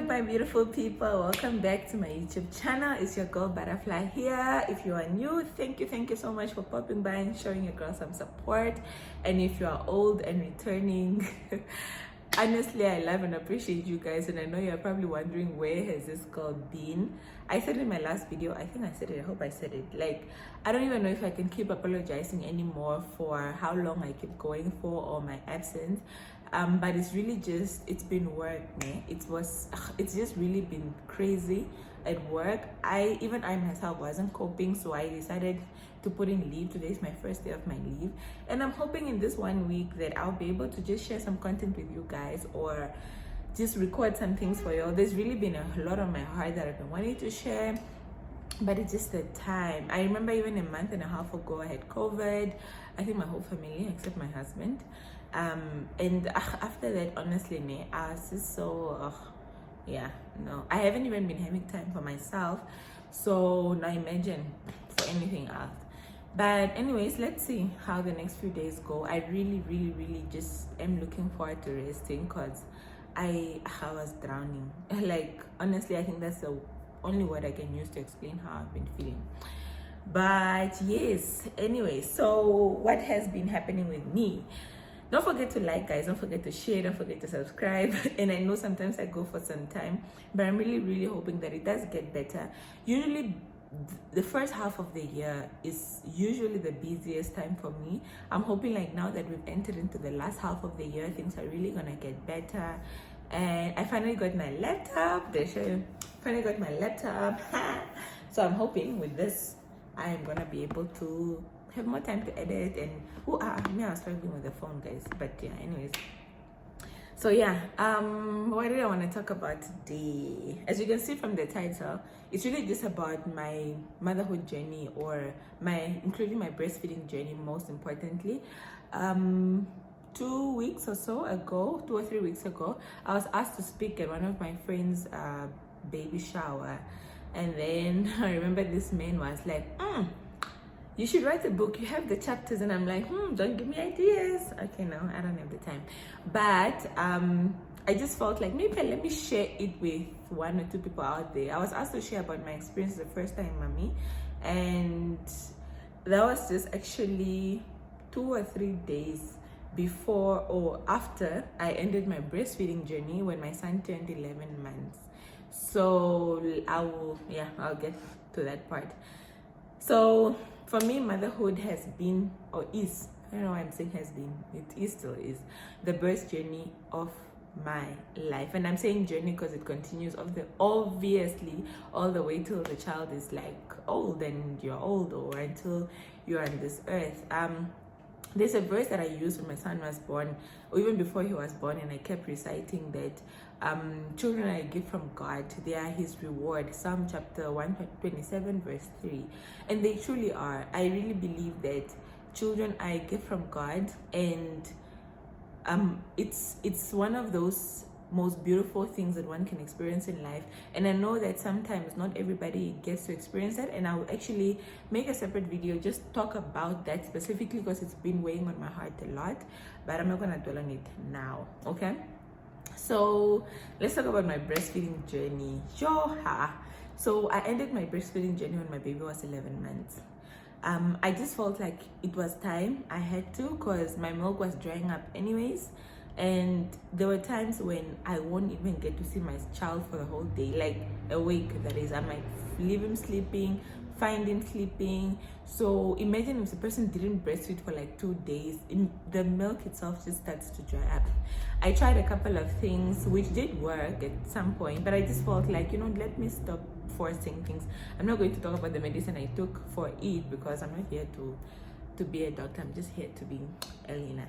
my beautiful people, welcome back to my YouTube channel. It's your girl Butterfly here. If you are new, thank you so much for popping by and showing your girl some support. And if you are old and returning, honestly, I love and appreciate you guys, and I know you're probably wondering, where has this girl been? I said in my last video, I think I said it, I hope I said it, like, I don't even know if I can keep apologizing anymore for how long I keep going for or my absence. But it's really just, it's been work, man. It's just really been crazy at work. I myself wasn't coping, so I decided to put in leave. Today is my first day of my leave, and I'm hoping in this 1 week that I'll be able to just share some content with you guys, or just record some things for y'all. There's really been a lot on my heart that I've been wanting to share, but it's just the time. I remember even a month and a half ago I had COVID. I think my whole family except my husband, and after that, honestly, I was just so I haven't even been having time for myself, so now imagine for anything else. But anyways, let's see how the next few days go. I really just am looking forward to resting, because I was drowning. Like, honestly, I think that's the only word I can use to explain how I've been feeling. But yes, anyway, so what has been happening with me? Don't forget to like, guys. Don't forget to share. Don't forget to subscribe. And I know sometimes I go for some time, but I'm really hoping that it does get better. Usually the first half of the year is usually the busiest time for me. I'm hoping, like, now that we've entered into the last half of the year, things are really gonna get better. And I finally got my laptop. Finally got my laptop. So I'm hoping with this I am gonna be able to have more time to edit. And I was struggling with the phone, guys, but yeah, anyways. So yeah, what did I want to talk about today? As you can see from the title, it's really just about my motherhood journey, or including my breastfeeding journey, most importantly. 2 weeks or so ago, 2 or 3 weeks ago, I was asked to speak at one of my friends' baby shower. And then I remember this man was like, you should write a book, you have the chapters. And I'm like, don't give me ideas. Okay, no, I don't have the time. But I just felt like, maybe let me share it with 1 or 2 people out there. I was asked to share about my experience the first time mommy, and that was just actually 2 or 3 days before or after I ended my breastfeeding journey, when my son turned 11 months. So I'll get to that part. So for me, motherhood has been, or is, I don't know why I'm saying has been, still is the birth journey of my life. And I'm saying journey because it continues obviously all the way till the child is like old and you're old, or until you're on this earth. There's a verse that I used when my son was born, or even before he was born, and I kept reciting that children are a gift from God. They are his reward. Psalm chapter 127 verse 3. And they truly are. I really believe that children are a gift from God, and it's one of those most beautiful things that one can experience in life. And I know that sometimes not everybody gets to experience that, and I'll actually make a separate video just talk about that specifically, because it's been weighing on my heart a lot, but I'm not gonna dwell on it now. Okay, so let's talk about my breastfeeding journey. So I ended my breastfeeding journey when my baby was 11 months. I just felt like it was time. I had to, because my milk was drying up anyways. And there were times when I won't even get to see my child for the whole day, like a week, that is. I might leave him sleeping, find him sleeping. So imagine if the person didn't breastfeed for like 2 days, the milk itself just starts to dry up. I tried a couple of things which did work at some point, but I just felt like, let me stop forcing things. I'm not going to talk about the medicine I took for it, because I'm not here to be a doctor. I'm just here to be Elena.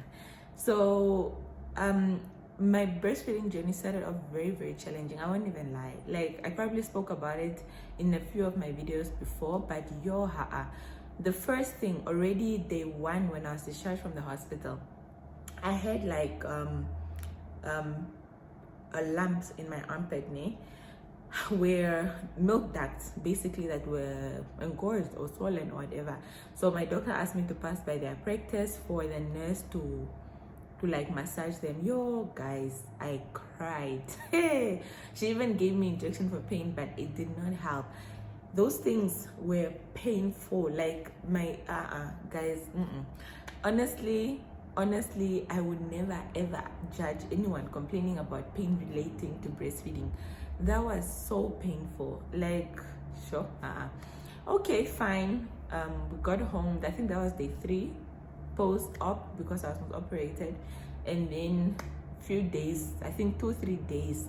So my breastfeeding journey started off very challenging. I won't even lie. Like, I probably spoke about it in a few of my videos before, but the first thing, already day 1, when I was discharged from the hospital, I had like a lumps in my armpit, where milk ducts basically that were engorged or swollen or whatever. So my doctor asked me to pass by their practice for the nurse to to like massage them. Yo guys, I cried. She even gave me injection for pain, but it did not help. Those things were painful. Like my guys, honestly, I would never ever judge anyone complaining about pain relating to breastfeeding. That was so painful. Like, sure, okay, fine. We got home. I think that was day 3 post-op, because I was not operated, and then few days, I think 2-3 days,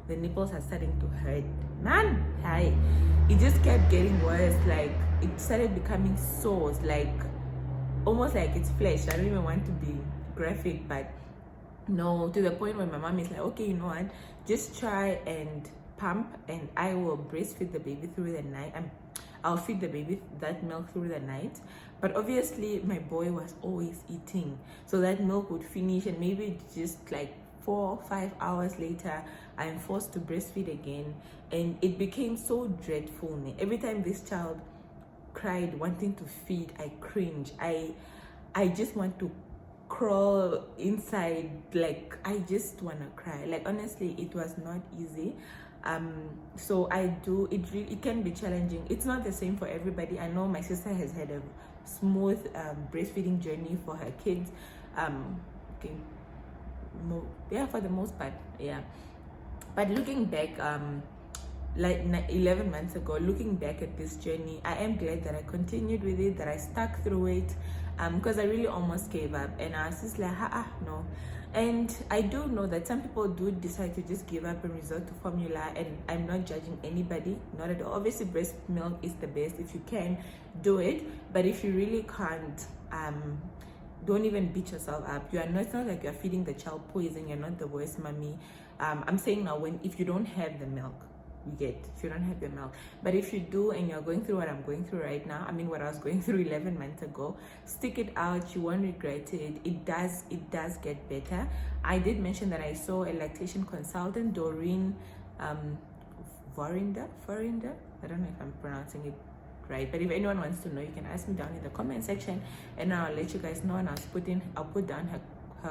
the nipples are starting to hurt, man. It just kept getting worse. Like, it started becoming sores, like almost like it's flesh. I don't even want to be graphic, but no, to the point where my mom is like, okay, you know what, just try and pump, and I will breastfeed the baby through the night. I'll feed the baby that milk through the night. But obviously my boy was always eating, so that milk would finish, and maybe just like 4 or 5 hours later I'm forced to breastfeed again. And it became so dreadful. Every time this child cried wanting to feed, I cringe. I just want to crawl inside. Like, I just want to cry. Like, honestly, it was not easy. So it can be challenging. It's not the same for everybody. I know my sister has had a smooth breastfeeding journey for her kids. For the most part, yeah. But looking back, like 11 months ago, looking back at this journey, I am glad that I continued with it, that I stuck through it, because I really almost gave up, and I was just like, no. And I do know that some people do decide to just give up and resort to formula, and I'm not judging anybody, not at all. Obviously, breast milk is the best. If you can, do it. But if you really can't, don't even beat yourself up. It's not like you're feeding the child poison. You're not the worst mommy. I'm saying now, if you don't have the milk, if you don't have the milk. But if you do, and you're going through what I'm going through right now, what I was going through 11 months ago, stick it out. You won't regret it. It does get better. I did mention that I saw a lactation consultant, Doreen Vorinder. I don't know if I'm pronouncing it right, but if anyone wants to know, you can ask me down in the comment section, and I'll let you guys know, and I'll put down her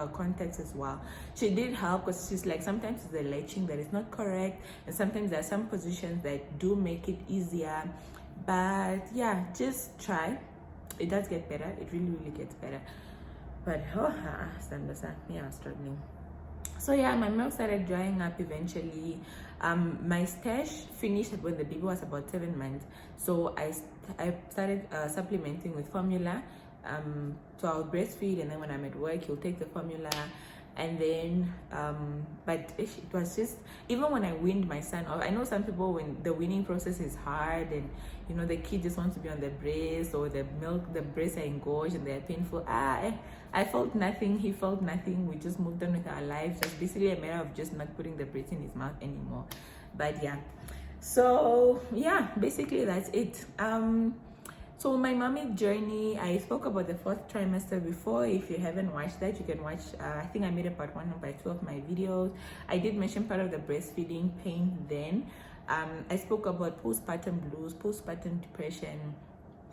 contacts as well. She did help, because she's like, sometimes it's the latching that is not correct, and sometimes there are some positions that do make it easier. But yeah, just try. It does get better. It really gets better. But I'm struggling. So yeah, my milk started drying up eventually. My stash finished when the baby was about 7 months, so I started supplementing with formula. So I'll breastfeed, and then when I'm at work, he'll take the formula. And then but it was just, even when I weaned my son off, I know some people, when the weaning process is hard, and the kid just wants to be on the breast, or the breasts are engorged and they're painful. I felt nothing, he felt nothing. We just moved on with our lives. It's basically a matter of just not putting the breast in his mouth anymore. But yeah, so yeah, basically that's it. So my mommy journey, I spoke about the 4th trimester before. If you haven't watched that, you can watch, I think I made a part 1 and part 2 of my videos. I did mention part of the breastfeeding pain then. I spoke about postpartum blues, postpartum depression,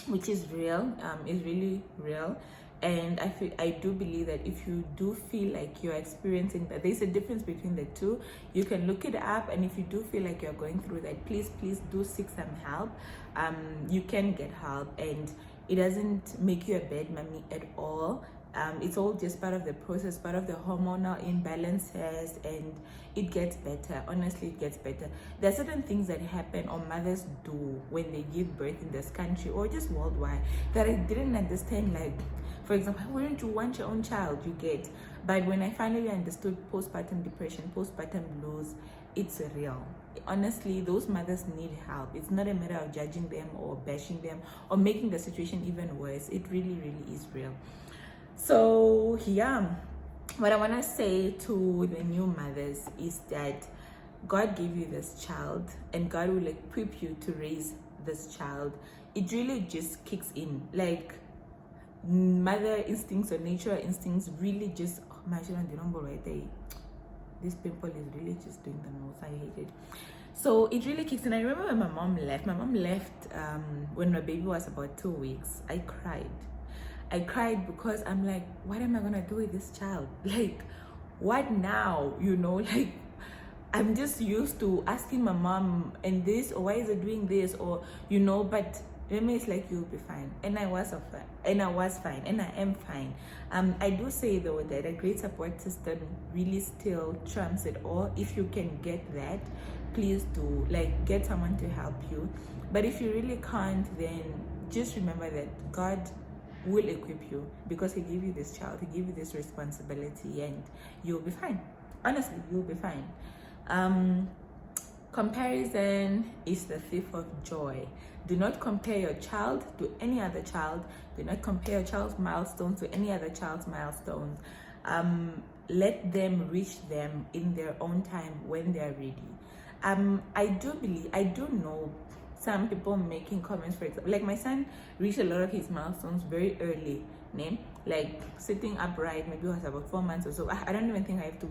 which is real, is really real. And I do believe that if you do feel like you're experiencing that, there's a difference between the two. You can look it up, and if you do feel like you're going through that, please do seek some help. You can get help, and it doesn't make you a bad mommy at all. It's all just part of the process, part of the hormonal imbalances, and it gets better. Honestly, it gets better. There are certain things that happen, or mothers do, when they give birth in this country or just worldwide, that I didn't understand. Like, for example, wouldn't you want your own child? You get. But when I finally understood postpartum depression, postpartum blues, it's real. Honestly, those mothers need help. It's not a matter of judging them or bashing them or making the situation even worse. It really is real. So yeah, what I want to say to the new mothers is that God gave you this child, and God will equip you to raise this child. It really just kicks in, like mother instincts or natural instincts really just, this pimple is really just doing the most. I hate it. So it really kicks in. I remember when my mom left when my baby was about 2 weeks. I cried. I cried because I'm like, what am I gonna do with this child? Like, what now? You know, like, I'm just used to asking my mom and this, or why is it doing this, or you know, but Remy is like, you'll be fine. And I was fine, and I was fine, and I am fine. I do say though that a great support system really still trumps it all. If you can get that, please do, like, get someone to help you. But if you really can't, then just remember that God will equip you, because he gave you this child, he gave you this responsibility, and you'll be fine. Honestly, you'll be fine. Comparison is the thief of joy. Do not compare your child to any other child. Do not compare your child's milestones to any other child's milestones. Let them reach them in their own time when they're ready. I do know some people making comments, for example, like my son reached a lot of his milestones very early, like sitting upright, maybe it was about 4 months or so. I don't even think I have to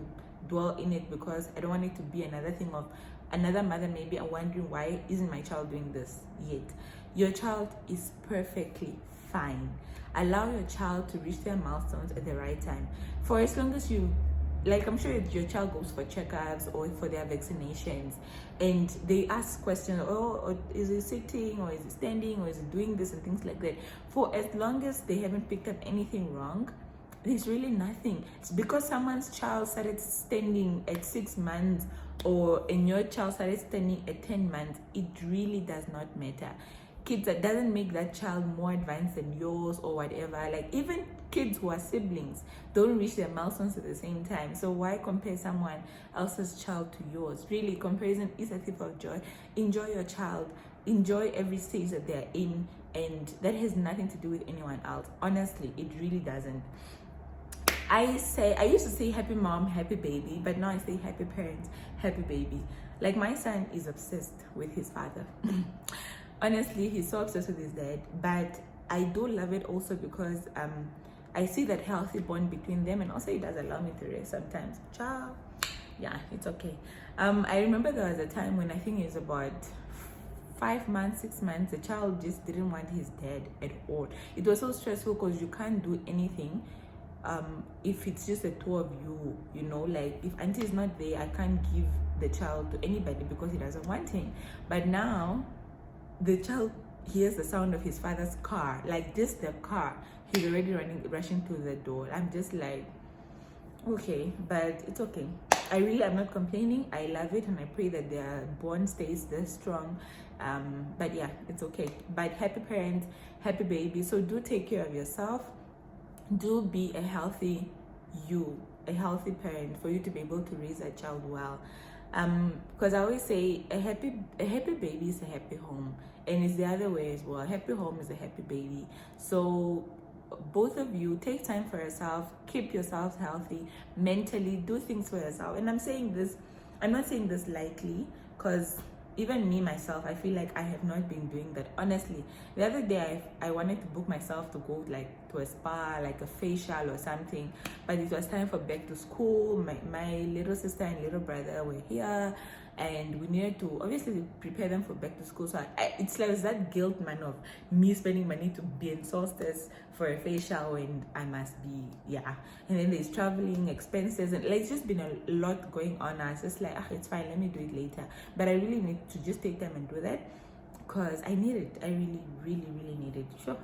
dwell in it, because I don't want it to be another thing of another mother maybe wondering, why isn't my child doing this yet? Your child is perfectly fine. Allow your child to reach their milestones at the right time. For as long as you, like, I'm sure your child goes for checkups or for their vaccinations, and they ask questions, oh, is it sitting, or is it standing, or is it doing this, and things like that. For as long as they haven't picked up anything wrong, there's really nothing. It's because someone's child started standing at 6 months, and your child started standing at 10 months, it really does not matter. Kids, that doesn't make that child more advanced than yours or whatever. Like, even kids who are siblings don't reach their milestones at the same time. So why compare someone else's child to yours? Really, comparison is a thief of joy. Enjoy your child. Enjoy every stage that they're in, and that has nothing to do with anyone else. Honestly, it really doesn't. I used to say happy mom, happy baby, but now I say happy parent, happy baby. Like, my son is obsessed with his father. Honestly, he's so obsessed with his dad, but I do love it also because I see that healthy bond between them, and also it does allow me to rest sometimes. Ciao. Yeah, it's okay. I remember there was a time when I think it was about 5 months, 6 months, the child just didn't want his dad at all. It was so stressful because you can't do anything if it's just the two of you, you know, like if auntie is not there, I can't give the child to anybody because he doesn't want him. But now the child hears the sound of his father's car, like just the car, he's already rushing to the door. I'm just like, okay, but it's okay. I really am not complaining. I love it, and I pray that their bond stays this strong. But yeah, it's okay. But happy parents, happy baby. So do take care of yourself. Do be a healthy parent for you to be able to raise a child well. Because I always say a happy baby is a happy home, and it's the other way as well. A happy home is a happy baby. So both of you take time for yourself, keep yourselves healthy mentally, do things for yourself. And I'm not saying this lightly, because even me myself, I feel like I have not been doing that. Honestly, the other day I wanted to book myself to go like to a spa, like a facial or something, but it was time for back to school. My little sister and little brother were here, and we needed to obviously prepare them for back to school. So it's like that guilt, man, of me spending money to be in Solstice for a facial, and I must be, yeah. And then there's traveling expenses, and like, it's just been a lot going on. I was just like, it's fine, let me do it later. But I really need to just take time and do that, because I need it. I really need it. Sure.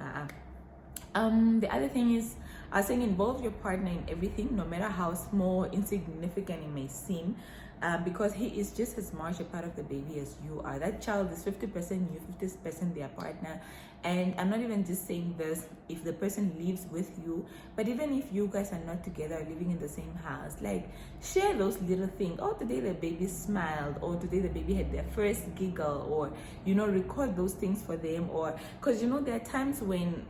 The other thing is, I was saying, involve your partner in everything, no matter how small, insignificant it may seem, because he is just as much a part of the baby as you are. That child is 50% you, 50% their partner. And I'm not even just saying this if the person lives with you, but even if you guys are not together, living in the same house, like, share those little things. Oh, today the baby smiled, or today the baby had their first giggle, or, you know, record those things for them. Or because, you know, there are times when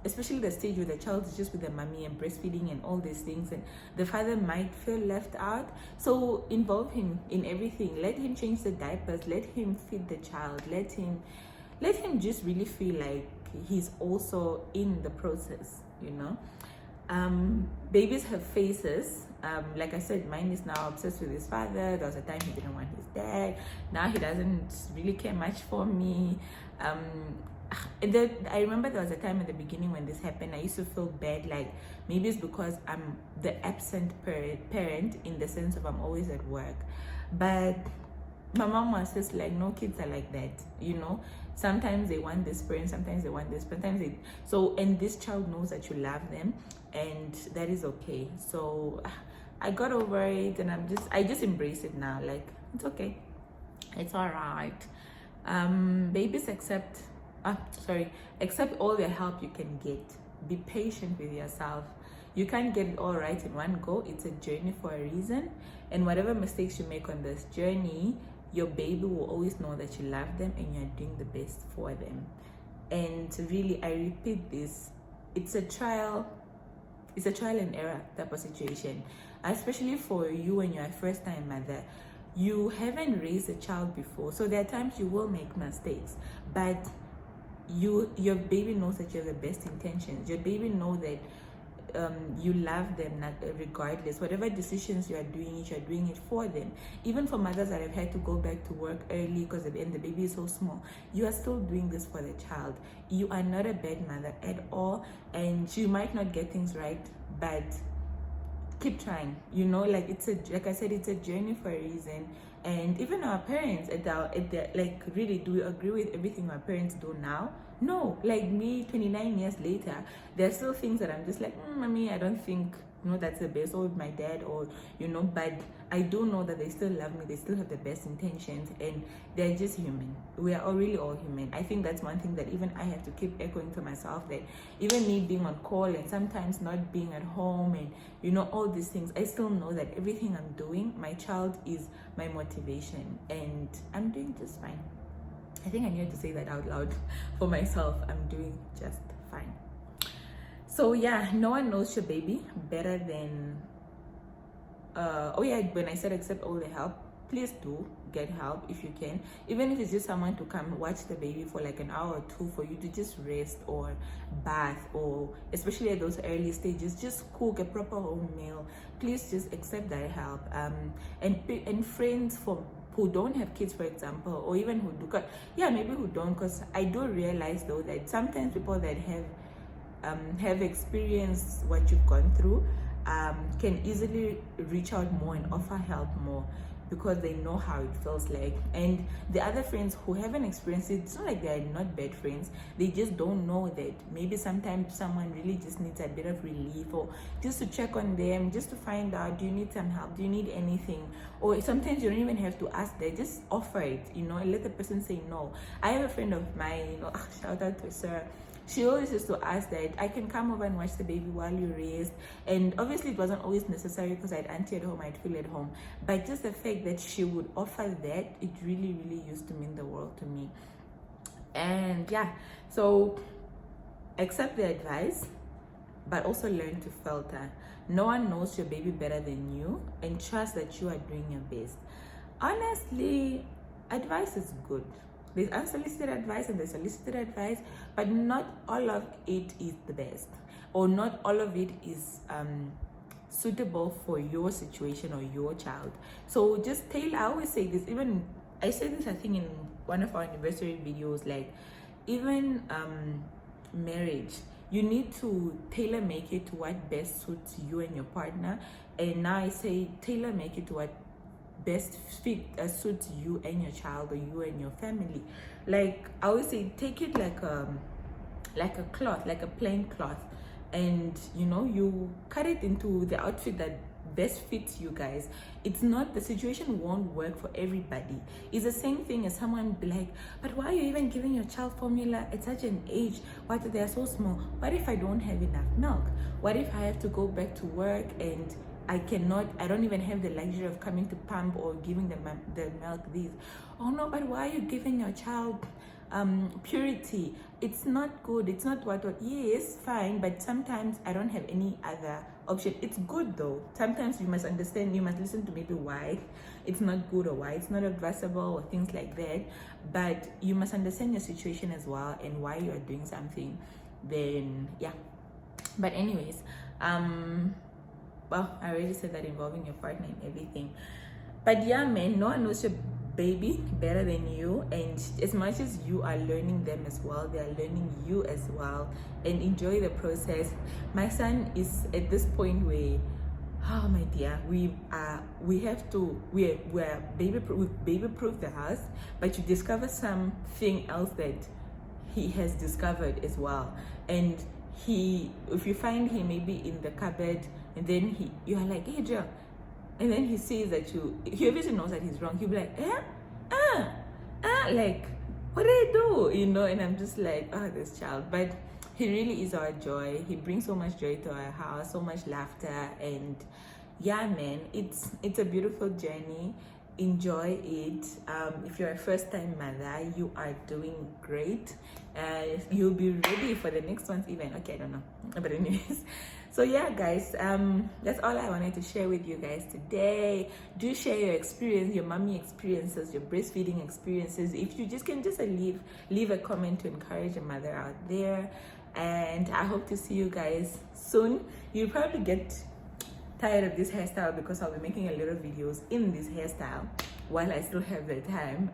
especially the stage where the child is just with the mommy and breastfeeding and all these things, and the father might feel left out. So involve him in everything. Let him change the diapers, let him feed the child, let him just really feel like he's also in the process, you know. Babies have faces. Like I said, mine is now obsessed with his father. There was a time he didn't want his dad. Now he doesn't really care much for me. I remember there was a time at the beginning when this happened. I used to feel bad, like maybe it's because I'm the absent parent in the sense of I'm always at work. But my mom was just like, no, kids are like that, you know. Sometimes they want this parent, sometimes they want this, sometimes they and this child knows that you love them, and that is okay. So I got over it, and I just embrace it now. Like, it's okay, it's all right. Babies accept all the help you can get. Be patient with yourself. You can't get it all right in one go. It's a journey for a reason, and whatever mistakes you make on this journey, your baby will always know that you love them and you're doing the best for them. And really, I repeat this, it's a trial and error type of situation, especially for you when you're a first-time mother. You haven't raised a child before, so there are times you will make mistakes, but your baby knows that you have the best intentions. Your baby knows that you love them, not regardless. Whatever decisions you're doing it for them. Even for mothers that have had to go back to work early because the baby is so small, you are still doing this for the child. You are not a bad mother at all, and you might not get things right, but keep trying. You know, like like I said, it's a journey for a reason. And even our parents, like, really, do we agree with everything our parents do now? No. Like me, 29 years later, there's still things that I'm just like, mommy, I don't think, that's the best, or with my dad, or, but I do know that they still love me, they still have the best intentions, and they're just human. We are all really all human. I think that's one thing that even I have to keep echoing to myself, that even me being on call and sometimes not being at home and, all these things, I still know that everything I'm doing, my child is my motivation, and I'm doing just fine. I think I needed to say that out loud for myself. I'm doing just fine. So yeah, no one knows your baby better than when I said accept all the help, please do get help if you can, even if it's just someone to come watch the baby for like an hour or two, for you to just rest or bath, or especially at those early stages, just cook a proper home meal. Please just accept that help. And friends who don't have kids, for example, or even who do, maybe who don't, because I do realize though that sometimes people that have experienced what you've gone through can easily reach out more and offer help more, because they know how it feels like. And the other friends who haven't experienced it, it's not like they're not bad friends, they just don't know that maybe sometimes someone really just needs a bit of relief, or just to check on them, just to find out, do you need some help, do you need anything? Or sometimes you don't even have to ask, they just offer it, and let the person say no. I have a friend of mine, shout out to Sarah. She always used to ask that I can come over and watch the baby while you rest. And obviously it wasn't always necessary because I had auntie at home, I'd feel at home. But just the fact that she would offer that, it really, really used to mean the world to me. And yeah, so accept the advice, but also learn to filter. No one knows your baby better than you, and trust that you are doing your best. Honestly, advice is good. There's unsolicited advice and there's solicited advice, but not all of it is the best, or not all of it is suitable for your situation or your child. So just Tailor, I always say this, even I said this I think in one of our anniversary videos, like even marriage, you need to tailor make it to what best suits you and your partner. And now I say tailor make it to what best suits you and your child, or you and your family. Like I always say, take it like a cloth, like a plain cloth, and you cut it into the outfit that best fits you guys. It's not, the situation won't work for everybody. It's the same thing as someone be like, but why are you even giving your child formula at such an age? What if they're so small? What if I don't have enough milk? What if I have to go back to work and I don't even have the luxury of coming to pump or giving them the milk these? Oh no, but why are you giving your child purity? It's not good. It's not what yes, fine, but sometimes I don't have any other option. It's good though. Sometimes you must understand, you must listen to maybe why it's not good or why it's not advisable or things like that. But you must understand your situation as well and why you are doing something. Then yeah. But anyways, well, I already said that involving your partner and everything. But yeah, man, no one knows your baby better than you, and as much as you are learning them as well, they are learning you as well, and enjoy the process. My son is at this point where, oh my dear, we're baby proof the house, but you discover something else that he has discovered as well. And if you find him maybe in the cupboard, and then you are like, hey Joe, and then he sees that he obviously knows that he's wrong. He'll be like, like, what did I do? And I'm just like, oh, this child. But he really is our joy. He brings so much joy to our house, so much laughter, and yeah, man, it's a beautiful journey. Enjoy it. If you're a first-time mother, you are doing great. You'll be ready for the next one's even. Okay, I don't know, but anyways, so yeah, guys, that's all I wanted to share with you guys today. Do share your experience, your mommy experiences, your breastfeeding experiences. If you can leave a comment to encourage a mother out there. And I hope to see you guys soon. You'll probably get tired of this hairstyle because I'll be making a lot of videos in this hairstyle while I still have the time,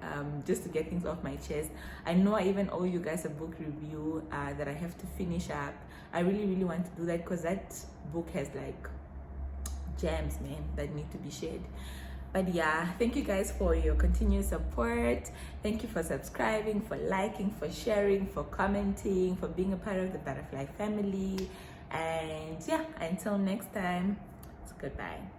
just to get things off my chest. I know I even owe you guys a book review that I have to finish up. I really want to do that because that book has like gems, man, that need to be shared. But yeah, thank you guys for your continuous support. Thank you for subscribing, for liking, for sharing, for commenting, for being a part of the Butterfly family. And yeah, until next time, goodbye.